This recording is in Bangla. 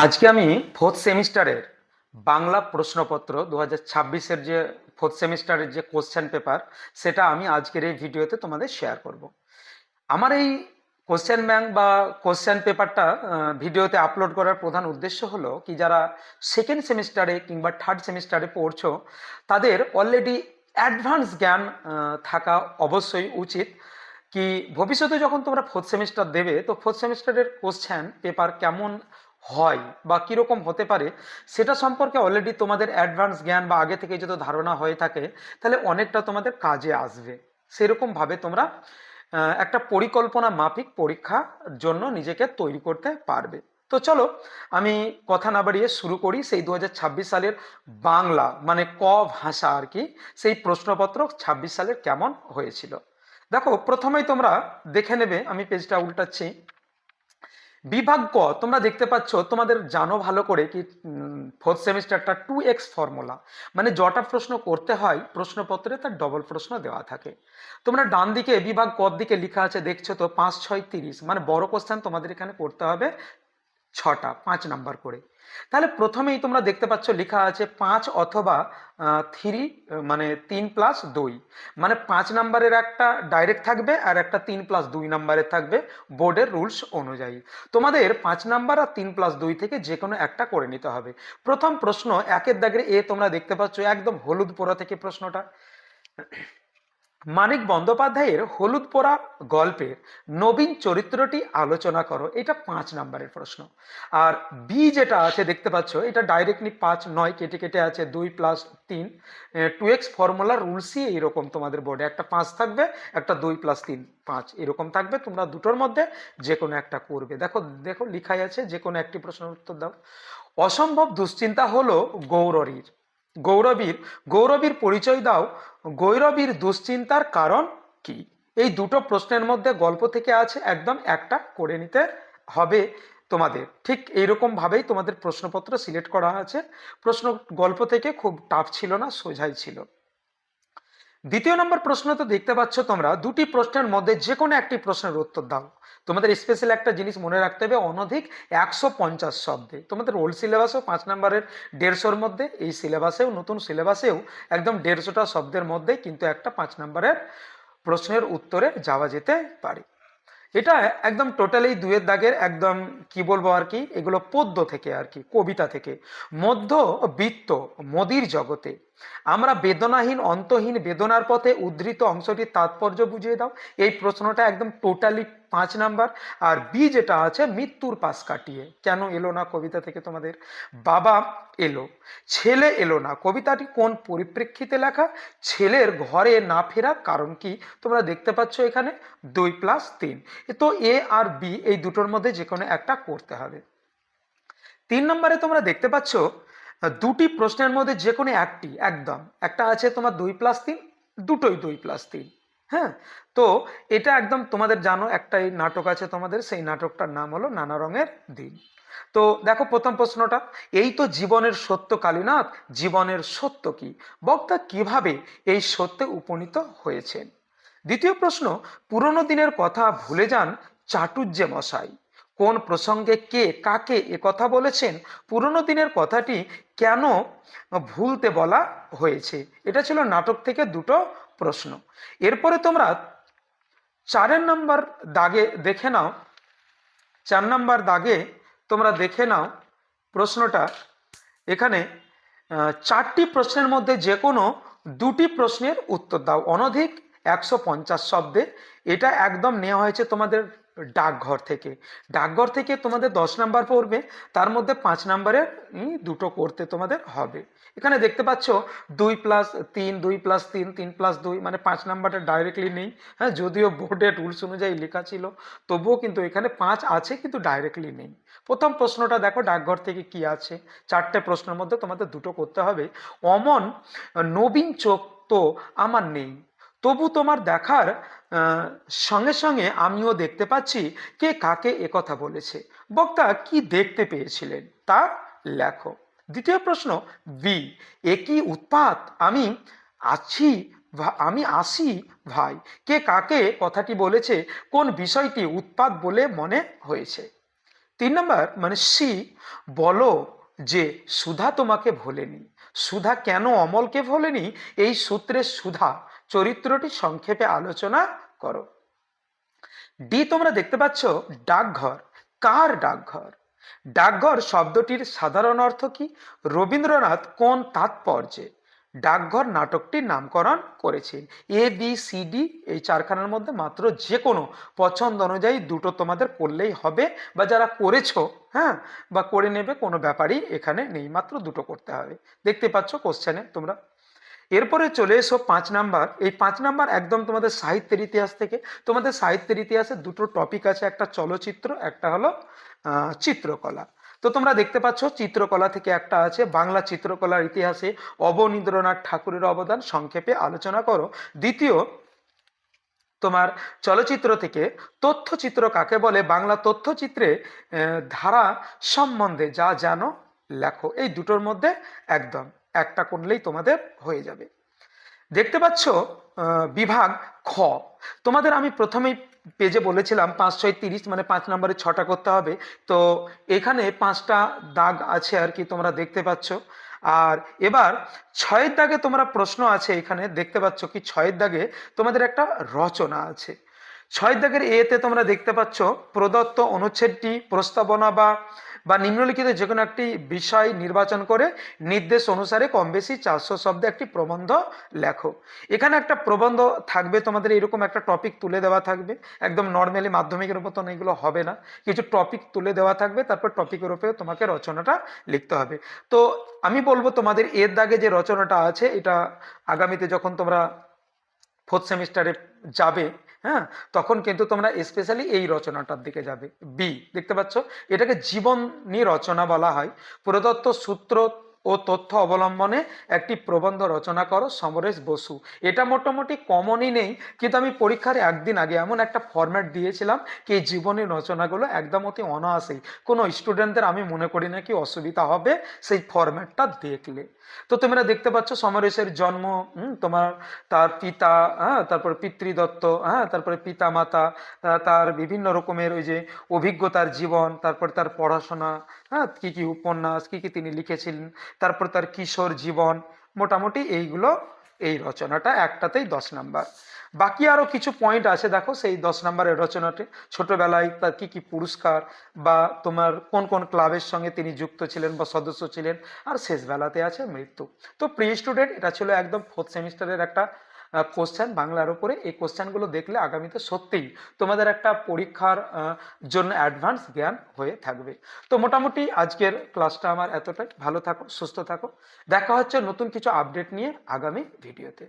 আজকে আমি ফোর্থ সেমিস্টারের বাংলা প্রশ্নপত্র 2026-এর যে ফোর্থ সেমিস্টারের যে কোশ্চেন পেপার সেটা আমি আজকের এই ভিডিওতে তোমাদের শেয়ার করব। আমার এই কোশ্চেন ব্যাংক বা কোশ্চেন পেপারটা ভিডিওতে আপলোড করার প্রধান উদ্দেশ্য হলো কি, যারা সেকেন্ড সেমিস্টারে কিংবা থার্ড সেমিস্টারে পড়ছো তাদের অলরেডি অ্যাডভান্স জ্ঞান থাকা অবশ্যই উচিত। কি ভবিষ্যতে যখন তোমরা ফোর্থ সেমিস্টার দেবে তো ফোর্থ সেমিস্টারের কোশ্চেন পেপার কেমন হয় বা কীরকম হতে পারে সেটা সম্পর্কে অলরেডি তোমাদের অ্যাডভান্স জ্ঞান বা আগে থেকে যদি ধারণা হয়ে থাকে তাহলে অনেকটা তোমাদের কাজে আসবে। সেরকমভাবে তোমরা একটা পরিকল্পনা মাফিক পরীক্ষার জন্য নিজেকে তৈরি করতে পারবে। তো চলো আমি কথা না বাড়িয়ে শুরু করি সেই 2026 সালের বাংলা মানে ক ভাষা আর কি, সেই প্রশ্নপত্র 26 সালের কেমন হয়েছিল। দেখো প্রথমেই তোমরা দেখে নেবে, আমি পেজটা উল্টাচ্ছি। বিভাগ ক তোমরা দেখতে পাচ্ছ, তোমাদের জানো ভালো করে কি ফোর্থ সেমিস্টারটা 2x ফর্মুলা, মানে যটা প্রশ্ন করতে হয় প্রশ্নপত্রে তার ডবল প্রশ্ন দেওয়া থাকে। তোমরা ডান দিকে বিভাগ ক দিকে লেখা আছে দেখছো তো 5 6 30, মানে বড় কোশ্চেন তোমাদের এখানে করতে হবে 6টা 5 নাম্বার করে। তাহলে প্রথমেই তোমরা দেখতে পাচ্ছ লেখা আছে 5 অথবা 3, মানে 3+2, মানে 5 নাম্বারের একটা ডাইরেক্ট থাকবে আর একটা 3+2 নাম্বারের থাকবে বোর্ডের রুলস অনুযায়ী। তোমাদের 5 নাম্বার আর 3+2 থেকে যে কোনো একটা করে নিতে হবে। প্রথম প্রশ্ন একের দাগের এ তোমরা দেখতে পাচ্ছ একদম হলুদ পোড়া থেকে প্রশ্নটা। মানিক বন্দ্যোপাধ্যায়ের হলুদ পোড়া গল্পের নবীন চরিত্রটি আলোচনা করো, এটা 5 নাম্বারের প্রশ্ন। আর বি যেটা আছে দেখতে পাচ্ছ এটা ডাইরেক্টলি 5 নয়, কেটে কেটে আছে 2+3, 2x ফর্মুলা রুলসই এইরকম, তোমাদের বোর্ডে একটা 5 থাকবে, একটা 2+3 5 এরকম থাকবে, তোমরা দুটোর মধ্যে যে কোনো একটা করবে। দেখো দেখো লিখাই আছে যে কোনো একটি প্রশ্নের উত্তর দাও। অসম্ভব দুশ্চিন্তা হলো গৌরীর, গৌরবীর গৌরবীর পরিচয় দাও, গৌরবীর দুশ্চিন্তার কারণ কি। এই দুটো প্রশ্নের মধ্যে গল্প থেকে আছে, একদম একটা করে নিতে হবে তোমাদের। ঠিক এইরকম ভাবেই তোমাদের প্রশ্নপত্র সিলেক্ট করা আছে। প্রশ্ন গল্প থেকে খুব টাফ ছিল না, সোজাই ছিল। দ্বিতীয় নম্বর প্রশ্ন তো দেখতে পাচ্ছ তোমরা, দুটি প্রশ্নের মধ্যে যে কোনো একটি প্রশ্নের উত্তর দাও। তোমাদের স্পেশাল একটা জিনিস মনে রাখতে হবে, অনধিক 150 শব্দে। তোমাদের ওল্ড সিলেবাসেও 5 নাম্বারের 150-র মধ্যে, এই সিলেবাসেও নতুন সিলেবাসেও একদম 150টা শব্দের মধ্যে কিন্তু একটা 5 নাম্বারের প্রশ্নের উত্তরে যাওয়া যেতে পারে। এটা একদম টোটালি 2-এর দাগের একদম কি বলবো আর কি, এগুলো পদ্য থেকে আর কি, কবিতা থেকে। মধ্যবিত্ত মোদির জগতে আমরা বেদনাহীন অন্তহীন বেদনার পথে উদ্ধৃত অংশটির তাৎপর্য বুঝিয়ে দাও, এই প্রশ্নটা একদম টোটালি 5 নাম্বার। আর বি যেটা আছে মৃত্যুর পাশ কাটিয়ে কেন এলো না কবিতা থেকে তোমাদের, বাবা এলো ছেলে এলো না, কবিতাটি কোন পরিপ্রেক্ষিতে লেখা, ছেলের ঘরে না ফেরার কারণ কি। তোমরা দেখতে পাচ্ছ এখানে 2+3, তো এ আর বি এই দুটোর মধ্যে যে কোনো একটা করতে হবে। 3 নম্বরে তোমরা দেখতে পাচ্ছ দুটি প্রশ্নের মধ্যে যে কোনো একটি, একদম একটা আছে তোমার 2+3, দুটোই 2+3। হ্যাঁ, তো এটা একদম তোমাদের জানো একটাই নাটক আছে তোমাদের, সেই নাটকটার নাম হলো নানা রঙের দিন। তো দেখো প্রথম প্রশ্নটা, এই তো জীবনের সত্য কালীনাথ, জীবনের সত্য কি, বক্তা কিভাবে এই সত্যে উপনীত হয়েছেন। দ্বিতীয় প্রশ্ন, পুরনো দিনের কথা ভুলে যান চাটুর্যে মশাই, কোন প্রসঙ্গে কে কাকে এ কথা বলেছেন, পুরনো দিনের কথাটি কেন ভুলতে বলা হয়েছে। এটা ছিল নাটক থেকে দুটো প্রশ্ন। এরপরে তোমরা 4 নম্বর দাগে দেখে নাও, 4 নম্বর দাগে তোমরা দেখে নাও প্রশ্নটা। এখানে 4টি প্রশ্নের মধ্যে যে কোনো দুটি প্রশ্নের উত্তর দাও, অনধিক 150 শব্দে। এটা একদম নেওয়া হয়েছে তোমাদের ডাকঘর থেকে। ডাকঘর থেকে তোমাদের 10 নাম্বার পড়বে, তার মধ্যে 5 নাম্বারের দুটো করতে তোমাদের হবে। এখানে দেখতে পাচ্ছ 2+3, 2+3, 3+2, মানে 5 নাম্বারটা ডাইরেক্টলি নেই। হ্যাঁ, যদিও বোর্ডের রুলস অনুযায়ী লেখা ছিল, তবুও কিন্তু এখানে 5 আছে কিন্তু ডাইরেক্টলি নেই। প্রথম প্রশ্নটা দেখো ডাকঘর থেকে কি আছে, 4টে প্রশ্নের মধ্যে তোমাদের দুটো করতে হবে। অমন নবীন চোখ তো আমার নেই, তবু তোমার দেখার সঙ্গে সঙ্গে আমিও দেখতে পাচ্ছি, কে কাকে একথা বলেছে, বক্তা কি দেখতে পেয়েছিলেন তা লেখো। দ্বিতীয় প্রশ্ন বি, একই উৎপাত আমি আছি, আমি আসি ভাই, কে কাকে কথাটি বলেছে, কোন বিষয়টি উৎপাত বলে মনে হয়েছে। তিন নাম্বার মানে সি, বলো যে সুধা তোমাকে ভোলেনি। সুধা কেন অমলকে ভোলেনি, এই সূত্রের সুধা চরিত্রটি সংক্ষেপে আলোচনা করো। ডি তোমরা দেখতে পাচ্ছ ডাকঘর। কার ডাকঘর? ডাকঘর শব্দটির সাধারণ অর্থ কি? রবীন্দ্রনাথ কোন তাৎপর্যে ডাকঘর নাটকটির নামকরণ করেছেন? এ বি সি ডি এই চারখানার মধ্যে মাত্র যে কোনো পছন্দ অনুযায়ী দুটো তোমাদের করলেই হবে, বা যারা করেছো হ্যাঁ বা করে নেবে, কোনো ব্যাপারই এখানে নেই, মাত্র দুটো করতে হবে। দেখতে পাচ্ছ কোশ্চেনে তোমরা। এরপরে চলে এসো 5 নাম্বার। এই 5 নাম্বার একদম তোমাদের সাহিত্যের ইতিহাস থেকে। তোমাদের সাহিত্যের ইতিহাসে দুটো টপিক আছে, একটা চলচ্চিত্র, একটা হলো চিত্রকলা। তো তোমরা দেখতে পাচ্ছ চিত্রকলা থেকে একটা আছে, বাংলা চিত্রকলার ইতিহাসে অবনীন্দ্রনাথ ঠাকুরের অবদান সংক্ষেপে আলোচনা করো। দ্বিতীয় তোমার চলচ্চিত্র থেকে তথ্যচিত্র কাকে বলে, বাংলা তথ্যচিত্রে ধারা সম্বন্ধে যা জানো লেখো। এই দুটোর মধ্যে একদম একটা করলেই তোমাদের হয়ে যাবে। দেখতে পাচ্ছ বিভাগ খ। তোমাদের আমি প্রথমেই পেজে বলেছিলাম 5 6 30, মানে 5 নম্বরে 6টা করতে হবে। তো এখানে 5টা দাগ আছে আর কি, তোমরা দেখতে পাচ্ছ। আর এবার 6এর দাগে তোমরা প্রশ্ন আছে, এখানে দেখতে পাচ্ছ কি 6এর দাগে তোমাদের একটা রচনা আছে। 6এর দাগের এতে তোমরা দেখতে পাচ্ছ প্রদত্ত অনুচ্ছেদটি প্রস্তাবনা বা নিম্নলিখিত যে কোনো একটি বিষয় নির্বাচন করে নির্দেশ অনুসারে কম বেশি 400 শব্দে একটি প্রবন্ধ লেখো। এখানে একটা প্রবন্ধ থাকবে, তোমাদের এরকম একটা টপিক তুলে দেওয়া থাকবে, একদম নর্মালি মাধ্যমিকের মতন এগুলো হবে না, কিছু টপিক তুলে দেওয়া থাকবে, তারপর টপিকের উপরে তোমাকে রচনাটা লিখতে হবে। তো আমি বলবো তোমাদের এর দাগে যে রচনাটা আছে, এটা আগামীতে যখন তোমরা 4th সেমিস্টারে যাবে, হ্যাঁ, তখন কিন্তু তোমরা স্পেশালি এই রচনাটার দিকে যাবে। বি দেখতে পাচ্ছ, এটাকে জীবনী রচনা বলা হয়। প্রদত্ত সূত্র ও তথ্য অবলম্বনে একটি প্রবন্ধ রচনা করো, সমরেশ বসু। এটা মোটামুটি কমনই নেই, কিন্তু আমি পরীক্ষার একদিন আগে এমন একটা ফরম্যাট দিয়েছিলাম কি এই জীবনী রচনাগুলো একদম অতি অনায়াসেই কোনো স্টুডেন্টদের আমি মনে করি না কি অসুবিধা হবে সেই ফরম্যাটটা দেখলে। তো তোমরা দেখতে পাচ্ছ সমরেশের জন্ম, তোমার তার পিতা, হ্যাঁ, তারপরে পিতৃদত্ত, হ্যাঁ, তারপরে পিতা মাতা, তার বিভিন্ন রকমের ওই যে অভিজ্ঞতার জীবন, তারপর তার পড়াশোনা, হ্যাঁ, কি কি উপন্যাস কি কি তিনি লিখেছিলেন, তারপর তার কিশোর জীবন, মোটামুটি এইগুলো এই রচনাটা একটাতেই 10 নাম্বার। বাকি আরো কিছু পয়েন্ট আছে, দেখো সেই 10 নাম্বারের রচনাতে ছোটবেলায় তার কি কি পুরস্কার, বা তোমার কোন কোন ক্লাবের সঙ্গে তিনি যুক্ত ছিলেন বা সদস্য ছিলেন, আর শেষ বেলাতে আছে মৃত্যু। তো প্রিয় স্টুডেন্ট, এটা ছিল একদম 4th সেমিস্টারের একটা কোশ্চেন বাংলার উপরে। এই কোশ্চেনগুলো দেখলে আগামীতে সত্যিই তোমাদের একটা পরীক্ষার জন্য অ্যাডভান্স জ্ঞান হয়ে থাকবে। তো মোটামুটি আজকের ক্লাসটা আমার এতটাই। ভালো থাকো, সুস্থ থাকো, দেখা হচ্ছে নতুন কিছু আপডেট নিয়ে আগামী ভিডিওতে।